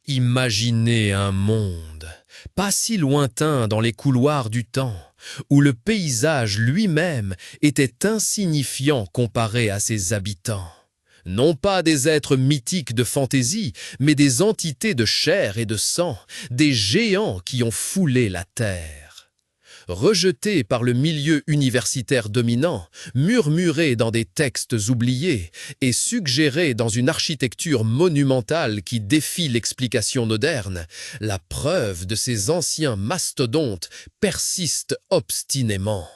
Imaginez un monde, pas si lointain dans les couloirs du temps, où le paysage lui-même était insignifiant comparé à ses habitants. Non pas des êtres mythiques de fantaisie, mais des entités de chair et de sang, des géants qui ont foulé la terre. Rejetés par le milieu universitaire dominant, murmurés dans des textes oubliés et suggérés dans une architecture monumentale qui défie l'explication moderne, la preuve de ces anciens mastodontes persiste obstinément.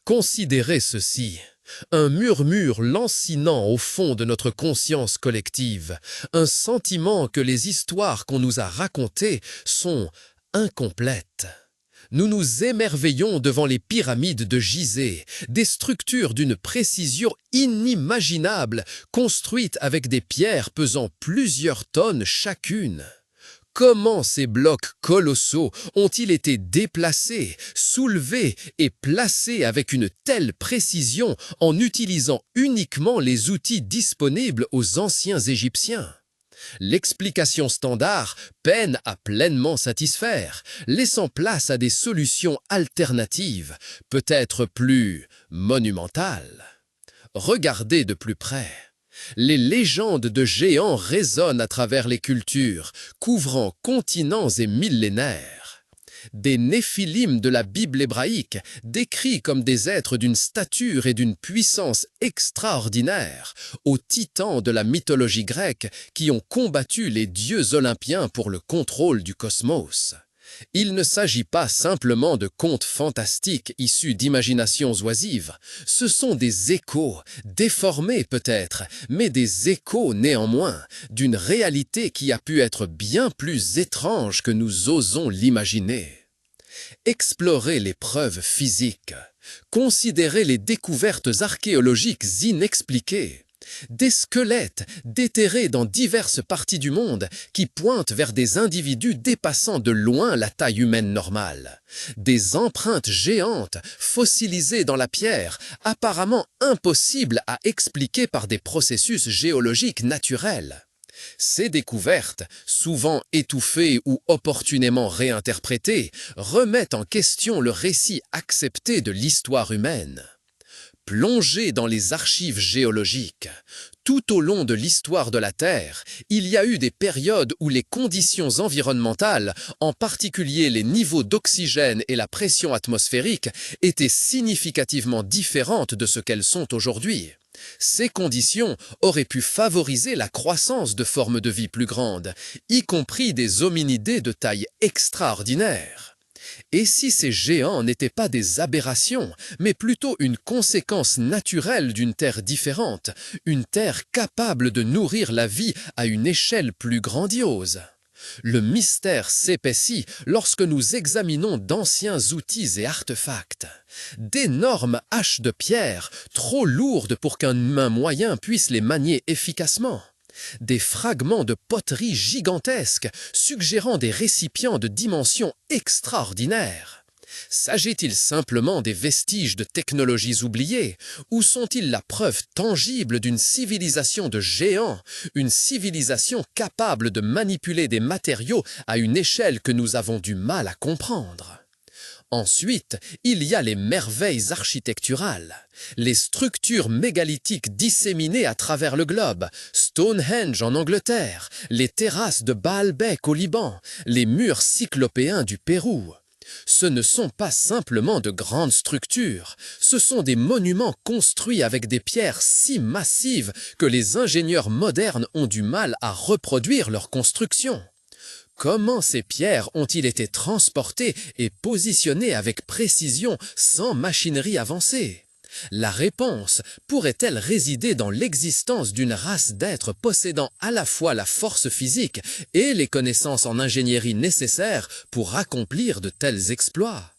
Considérez ceci. Un murmure lancinant au fond de notre conscience collective, un sentiment que les histoires qu'on nous a racontées sont incomplètes. Nous nous émerveillons devant les pyramides de Gizeh, des structures d'une précision inimaginable, construites avec des pierres pesant plusieurs tonnes chacune. Comment ces blocs colossaux ont-ils été déplacés, soulevés et placés avec une telle précision en utilisant uniquement les outils disponibles aux anciens Égyptiens ? L'explication standard peine à pleinement satisfaire, laissant place à des solutions alternatives, peut-être plus monumentales. Regardez de plus près. Les légendes de géants résonnent à travers les cultures, couvrant continents et millénaires. Des néphilim de la Bible hébraïque, décrits comme des êtres d'une stature et d'une puissance extraordinaires, aux titans de la mythologie grecque qui ont combattu les dieux olympiens pour le contrôle du cosmos. Il ne s'agit pas simplement de contes fantastiques issus d'imaginations oisives, ce sont des échos, déformés peut-être, mais des échos néanmoins, d'une réalité qui a pu être bien plus étrange que nous osons l'imaginer. Explorez les preuves physiques, considérez les découvertes archéologiques inexpliquées. Des squelettes déterrés dans diverses parties du monde qui pointent vers des individus dépassant de loin la taille humaine normale. Des empreintes géantes fossilisées dans la pierre, apparemment impossibles à expliquer par des processus géologiques naturels. Ces découvertes, souvent étouffées ou opportunément réinterprétées, remettent en question le récit accepté de l'histoire humaine. Plongés dans les archives géologiques, tout au long de l'histoire de la Terre, il y a eu des périodes où les conditions environnementales, en particulier les niveaux d'oxygène et la pression atmosphérique, étaient significativement différentes de ce qu'elles sont aujourd'hui. Ces conditions auraient pu favoriser la croissance de formes de vie plus grandes, y compris des hominidés de taille extraordinaire. Et si ces géants n'étaient pas des aberrations, mais plutôt une conséquence naturelle d'une Terre différente, une Terre capable de nourrir la vie à une échelle plus grandiose? Le mystère s'épaissit lorsque nous examinons d'anciens outils et artefacts. D'énormes haches de pierre, trop lourdes pour qu'un humain moyen puisse les manier efficacement. Des fragments de poterie gigantesques, suggérant des récipients de dimensions extraordinaires. S'agit-il simplement des vestiges de technologies oubliées, ou sont-ils la preuve tangible d'une civilisation de géants, une civilisation capable de manipuler des matériaux à une échelle que nous avons du mal à comprendre? Ensuite, il y a les merveilles architecturales, les structures mégalithiques disséminées à travers le globe, Stonehenge en Angleterre, les terrasses de Baalbek au Liban, les murs cyclopéens du Pérou. Ce ne sont pas simplement de grandes structures, ce sont des monuments construits avec des pierres si massives que les ingénieurs modernes ont du mal à reproduire leur construction. Comment ces pierres ont-ils été transportées et positionnées avec précision sans machinerie avancée? La réponse pourrait-elle résider dans l'existence d'une race d'êtres possédant à la fois la force physique et les connaissances en ingénierie nécessaires pour accomplir de tels exploits?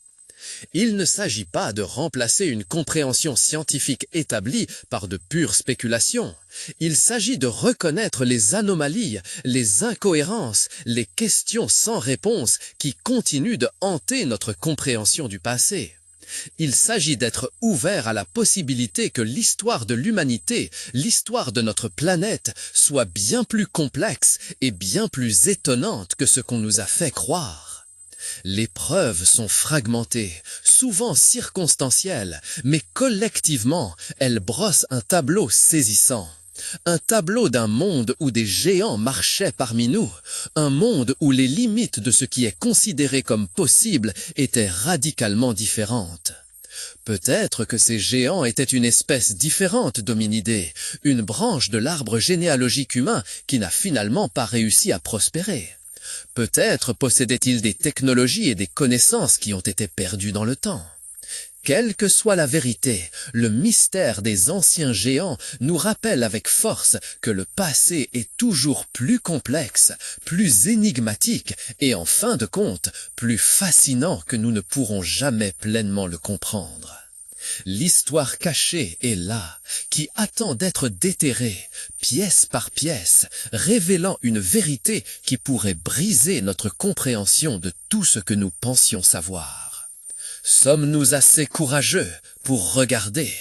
Il ne s'agit pas de remplacer une compréhension scientifique établie par de pures spéculations. Il s'agit de reconnaître les anomalies, les incohérences, les questions sans réponse qui continuent de hanter notre compréhension du passé. Il s'agit d'être ouvert à la possibilité que l'histoire de l'humanité, l'histoire de notre planète, soit bien plus complexe et bien plus étonnante que ce qu'on nous a fait croire. Les preuves sont fragmentées, souvent circonstancielles, mais collectivement, elles brossent un tableau saisissant. Un tableau d'un monde où des géants marchaient parmi nous, un monde où les limites de ce qui est considéré comme possible étaient radicalement différentes. Peut-être que ces géants étaient une espèce différente d'hominidés, une branche de l'arbre généalogique humain qui n'a finalement pas réussi à prospérer. Peut-être possédaient-ils des technologies et des connaissances qui ont été perdues dans le temps. Quelle que soit la vérité, le mystère des anciens géants nous rappelle avec force que le passé est toujours plus complexe, plus énigmatique et en fin de compte, plus fascinant que nous ne pourrons jamais pleinement le comprendre. L'histoire cachée est là, qui attend d'être déterrée, pièce par pièce, révélant une vérité qui pourrait briser notre compréhension de tout ce que nous pensions savoir. Sommes-nous assez courageux pour regarder ?